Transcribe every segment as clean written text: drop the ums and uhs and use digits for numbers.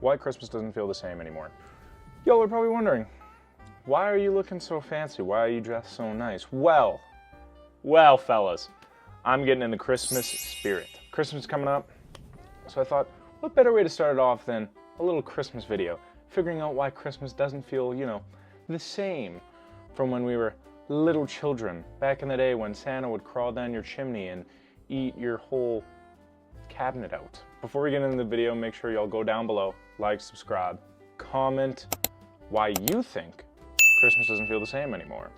why Christmas doesn't feel the same anymore. Y'all are probably wondering, why are you looking so fancy? Why are you dressed so nice? Well, fellas, I'm getting in the Christmas spirit. Christmas is coming up, so I thought, what better way to start it off than a little Christmas video, figuring out why Christmas doesn't feel, the same from when we were little children, back in the day when Santa would crawl down your chimney and eat your whole cabinet out. Before we get into the video, make sure y'all go down below, like, subscribe, comment why you think Christmas doesn't feel the same anymore.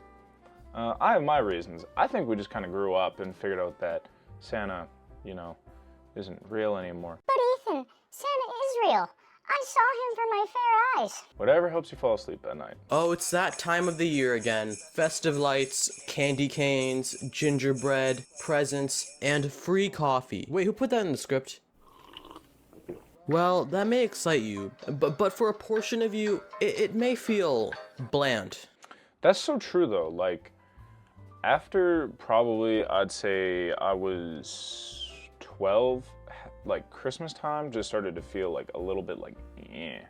I have my reasons. I think we just kind of grew up and figured out that Santa, isn't real anymore. But Ethan, Santa is real. I saw him from my fair eyes. Whatever helps you fall asleep at night. Oh, it's that time of the year again. Festive lights, candy canes, gingerbread, presents, and free coffee. Wait, who put that in the script? Well, that may excite you, but for a portion of you, it may feel bland. That's so true though. Like, after probably, I'd say I was 12, like Christmas time just started to feel like a little bit like, eh.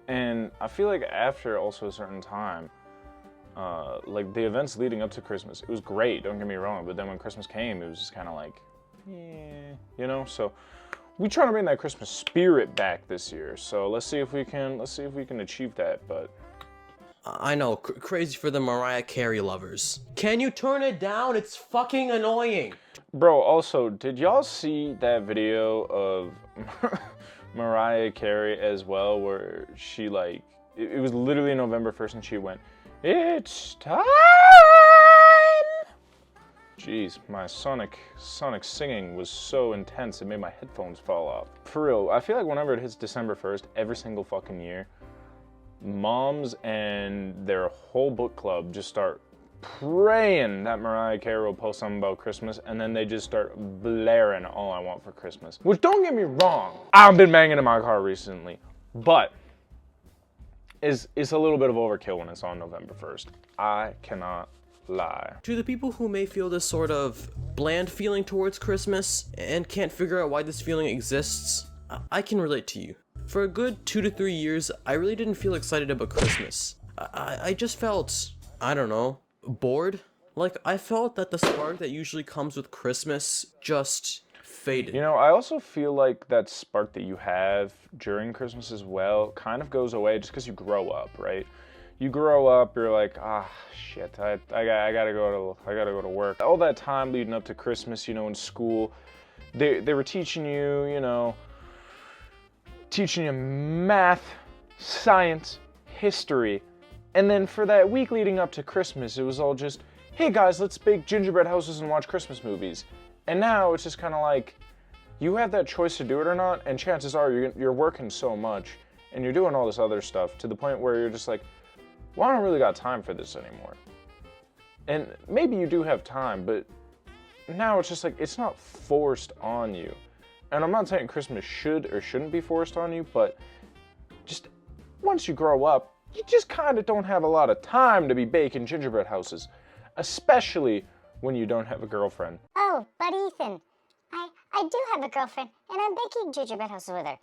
And I feel like after also a certain time, like the events leading up to Christmas, it was great, don't get me wrong, but then when Christmas came, it was just kind of like, yeah, so we trying to bring that Christmas spirit back this year. So let's see if we can achieve that, but I know, crazy for the Mariah Carey lovers. Can you turn it down? It's fucking annoying. Bro, also, did y'all see that video of Mariah Carey as well, where she it was literally November 1st and she went, "It's time!" Jeez, my sonic singing was so intense it made my headphones fall off. For real, I feel like whenever it hits December 1st, every single fucking year, moms and their whole book club just start praying that Mariah Carey will post something about Christmas, and then they just start blaring All I Want for Christmas. Which, don't get me wrong, I've been banging in my car recently, but it's a little bit of overkill when it's on November 1st. I cannot lie. To the people who may feel this sort of bland feeling towards Christmas and can't figure out why this feeling exists, I can relate to you. For a good 2 to 3 years, I really didn't feel excited about Christmas. I just felt, I don't know, bored. Like, I felt that the spark that usually comes with Christmas just faded. I also feel like that spark that you have during Christmas as well kind of goes away just because you grow up, right? You grow up, you're like, shit, I gotta go to work. All that time leading up to Christmas, in school, they were teaching you, teaching you math, science, history, and then for that week leading up to Christmas, it was all just, hey guys, let's bake gingerbread houses and watch Christmas movies. And now it's just kind of like, you have that choice to do it or not, and chances are you're working so much, and you're doing all this other stuff to the point where you're just like, well, I don't really got time for this anymore. And maybe you do have time, but now it's just like, it's not forced on you. And I'm not saying Christmas should or shouldn't be forced on you, but just once you grow up, you just kind of don't have a lot of time to be baking gingerbread houses, especially when you don't have a girlfriend. Oh, but Ethan, I do have a girlfriend, and I'm baking gingerbread houses with her.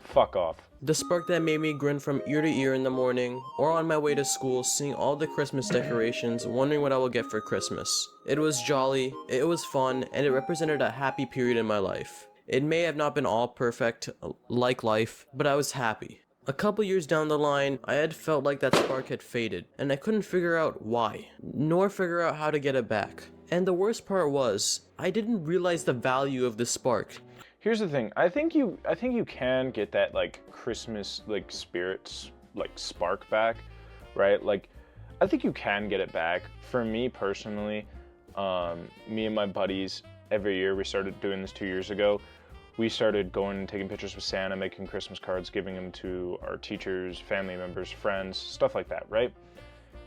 Fuck off. The spark that made me grin from ear to ear in the morning, or on my way to school, seeing all the Christmas decorations, wondering what I will get for Christmas. It was jolly, it was fun, and it represented a happy period in my life. It may have not been all perfect, like life, but I was happy. A couple years down the line, I had felt like that spark had faded, and I couldn't figure out why, nor figure out how to get it back. And the worst part was, I didn't realize the value of the spark. Here's the thing. I think you can get that Christmas spirits spark back, right? I think you can get it back. For me personally, me and my buddies, every year we started doing this 2 years ago. We started going and taking pictures with Santa, making Christmas cards, giving them to our teachers, family members, friends, stuff like that, right?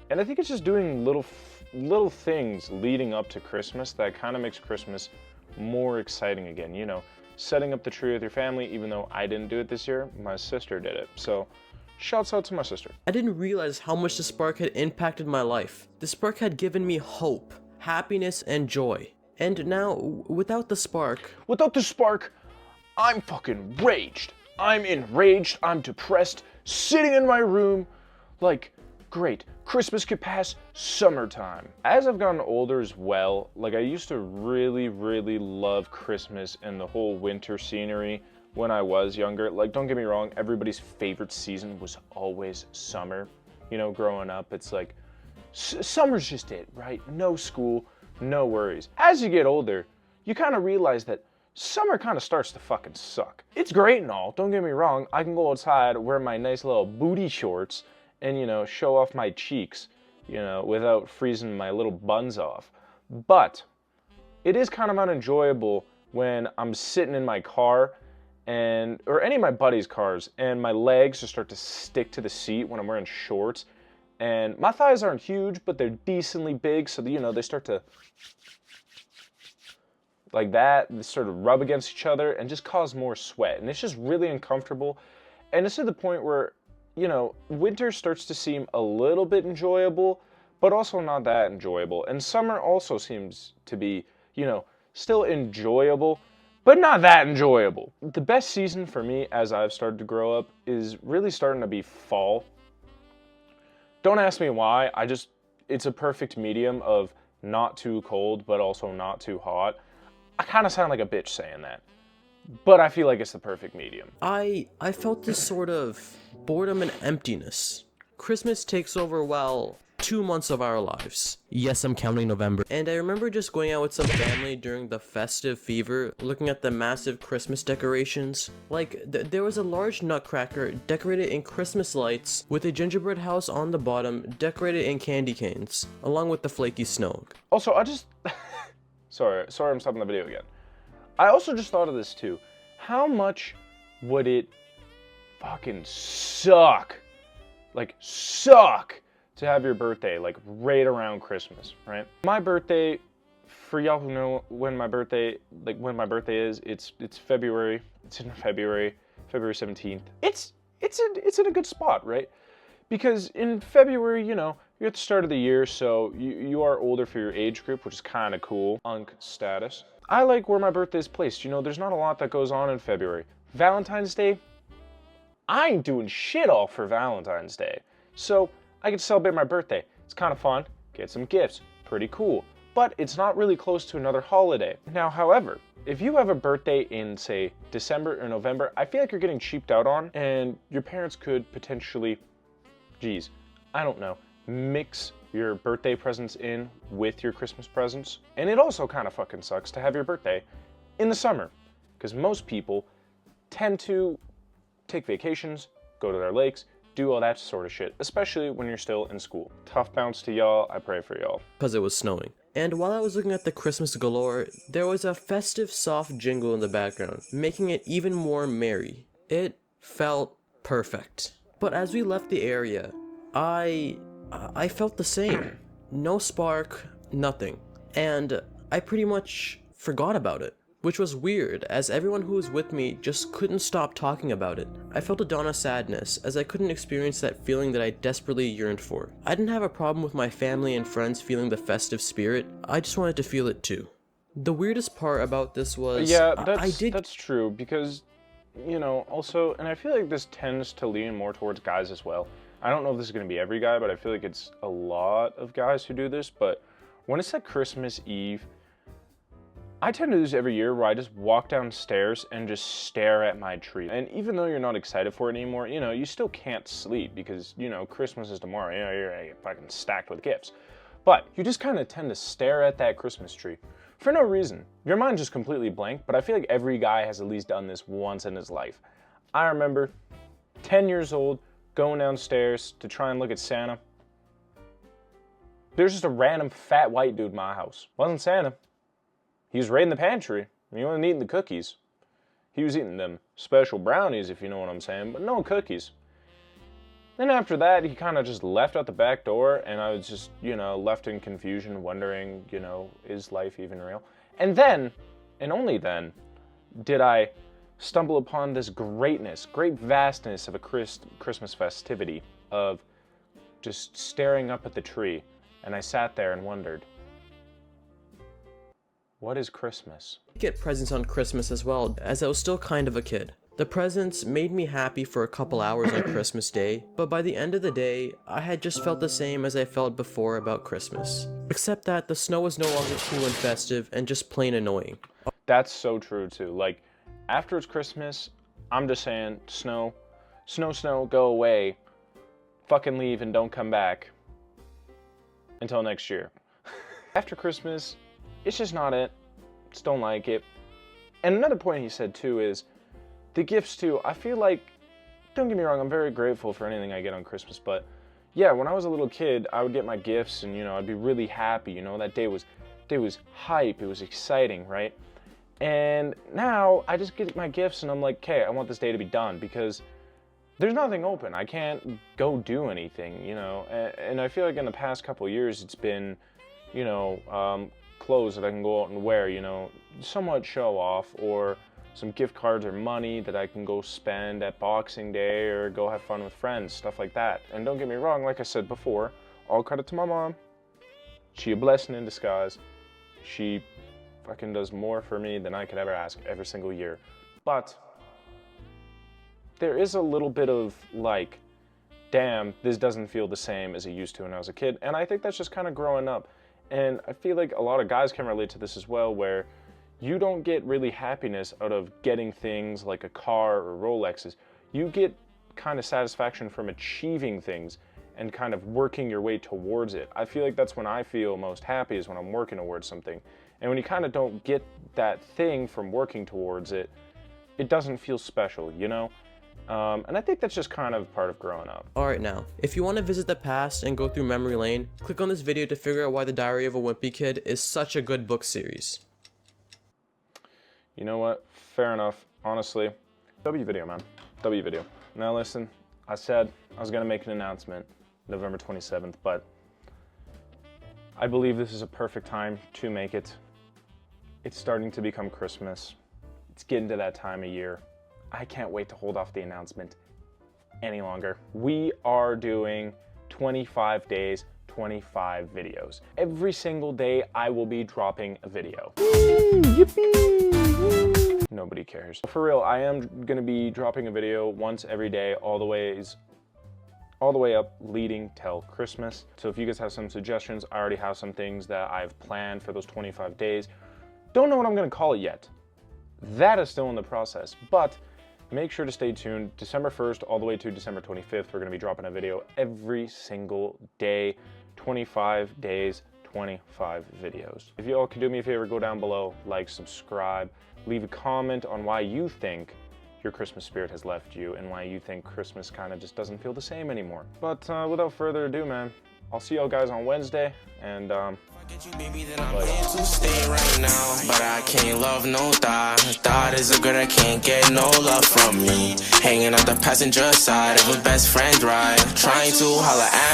And I think it's just doing little things leading up to Christmas that kind of makes Christmas more exciting again, setting up the tree with your family, even though I didn't do it this year, my sister did it. So, shouts out to my sister. I didn't realize how much the spark had impacted my life. The spark had given me hope, happiness, and joy. And now, without the spark, I'm fucking raged. I'm enraged, I'm depressed, sitting in my room, like, great, Christmas could pass, summertime. As I've gotten older as well, like I used to really, really love Christmas and the whole winter scenery when I was younger. Like, don't get me wrong, everybody's favorite season was always summer. You know, growing up, it's like, summer's just it, right? No school, no worries. As you get older, you kind of realize that summer kind of starts to fucking suck. It's great and all, don't get me wrong. I can go outside, wear my nice little booty shorts, and, you know, show off my cheeks, you know, without freezing my little buns off. But it is kind of unenjoyable when I'm sitting in my car or any of my buddies' cars, and my legs just start to stick to the seat when I'm wearing shorts. And my thighs aren't huge, but they're decently big, so, you know, they start to, like that, they sort of rub against each other and just cause more sweat. And it's just really uncomfortable. And it's to the point where, you know, winter starts to seem a little bit enjoyable, but also not that enjoyable. And summer also seems to be, you know, still enjoyable, but not that enjoyable. The best season for me as I've started to grow up is really starting to be fall. Don't ask me why, it's a perfect medium of not too cold, but also not too hot. I kind of sound like a bitch saying that, but I feel like it's the perfect medium. I felt this sort of boredom and emptiness. Christmas takes over, well, 2 months of our lives. Yes, I'm counting November. And I remember just going out with some family during the festive fever, looking at the massive Christmas decorations. Like, there was a large nutcracker decorated in Christmas lights, with a gingerbread house on the bottom decorated in candy canes, along with the flaky snow. Also, sorry, I'm stopping the video again. I also just thought of this too. How much would it fucking suck, to have your birthday, like, right around Christmas, right? My birthday, for y'all who know when my birthday is, it's February. It's in February 17th. It's in a good spot, right? Because in February, you know, you're at the start of the year, so you are older for your age group, which is kind of cool. Unk status. I like where my birthday is placed. You know, there's not a lot that goes on in February. Valentine's Day, I ain't doing shit all for Valentine's Day. So I get to celebrate my birthday. It's kind of fun, get some gifts, pretty cool. But it's not really close to another holiday. Now, however, if you have a birthday in, say, December or November, I feel like you're getting cheaped out on, and your parents could potentially, I don't know, mix your birthday presents in with your Christmas presents. And it also kind of fucking sucks to have your birthday in the summer, because most people tend to take vacations, go to their lakes, do all that sort of shit, especially when you're still in school. Tough bounce to y'all, I pray for y'all. Because it was snowing. And while I was looking at the Christmas galore, there was a festive soft jingle in the background, making it even more merry. It felt perfect. But as we left the area, I felt the same. No spark, nothing. And I pretty much forgot about it. Which was weird, as everyone who was with me just couldn't stop talking about it. I felt a dawn of sadness, as I couldn't experience that feeling that I desperately yearned for. I didn't have a problem with my family and friends feeling the festive spirit, I just wanted to feel it too. The weirdest part about this was, yeah, that's true, because, you know, also, and I feel like this tends to lean more towards guys as well. I don't know if this is going to be every guy, but I feel like it's a lot of guys who do this, but when it's like Christmas Eve, I tend to do this every year where I just walk downstairs and just stare at my tree. And even though you're not excited for it anymore, you know, you still can't sleep because, you know, Christmas is tomorrow. You know, you're fucking stacked with gifts. But you just kind of tend to stare at that Christmas tree for no reason. Your mind just completely blank, but I feel like every guy has at least done this once in his life. I remember 10 years old, going downstairs to try and look at Santa. There's just a random fat white dude in my house. Wasn't Santa. He was raiding the pantry, and he wasn't eating the cookies. He was eating them special brownies, if you know what I'm saying, but no cookies. Then after that, he kind of just left out the back door, and I was just, you know, left in confusion, wondering, you know, is life even real? And then, and only then, did I stumble upon this great vastness of a Christmas festivity, of just staring up at the tree, and I sat there and wondered, what is Christmas? I get presents on Christmas as well, as I was still kind of a kid. The presents made me happy for a couple hours on Christmas Day, but by the end of the day, I had just felt the same as I felt before about Christmas. Except that the snow was no longer cool and festive and just plain annoying. That's so true too. Like, after it's Christmas, I'm just saying, snow, go away. Fucking leave and don't come back. Until next year. After Christmas, it's just not it. Just don't like it. And another point he said too is, the gifts too, I feel like, don't get me wrong, I'm very grateful for anything I get on Christmas, but yeah, when I was a little kid, I would get my gifts and, I'd be really happy, that day was hype, it was exciting, right? And now I just get my gifts and I'm like, okay, I want this day to be done because there's nothing open. I can't go do anything, and I feel like in the past couple of years it's been, clothes that I can go out and wear, somewhat show off, or some gift cards or money that I can go spend at Boxing Day or go have fun with friends, stuff like that. And don't get me wrong, like I said before, all credit to my mom. She a blessing in disguise. She fucking does more for me than I could ever ask every single year. But there is a little bit of like, damn, this doesn't feel the same as it used to when I was a kid. And I think that's just kind of growing up. And I feel like a lot of guys can relate to this as well, where you don't get really happiness out of getting things like a car or Rolexes. You get kind of satisfaction from achieving things and kind of working your way towards it. I feel like that's when I feel most happy, is when I'm working towards something. And when you kind of don't get that thing from working towards it, it doesn't feel special, And I think that's just kind of part of growing up. Alright now, if you want to visit the past and go through memory lane, click on this video to figure out why The Diary of a Wimpy Kid is such a good book series. You know what? Fair enough. Honestly, W video, man. W video. Now listen, I said I was going to make an announcement November 27th, but I believe this is a perfect time to make it. It's starting to become Christmas. It's getting to that time of year. I can't wait to hold off the announcement any longer. We are doing 25 days, 25 videos. Every single day I will be dropping a video. Nobody cares. For real, I am gonna be dropping a video once every day, all the way up leading till Christmas. So if you guys have some suggestions, I already have some things that I've planned for those 25 days. Don't know what I'm gonna call it yet. That is still in the process, but make sure to stay tuned. December 1st all the way to December 25th, we're gonna be dropping a video every single day, 25 days, 25 videos. If you all could do me a favor, go down below, like, subscribe, leave a comment on why you think your Christmas spirit has left you and why you think Christmas kind of just doesn't feel the same anymore. But without further ado, man, I'll see y'all guys on Wednesday, and Get you, baby, then I'm here to stay right now. But I can't love no thought. Thought is a girl that can't get no love from me. Hanging out the passenger side of a best friend ride. Trying to holler at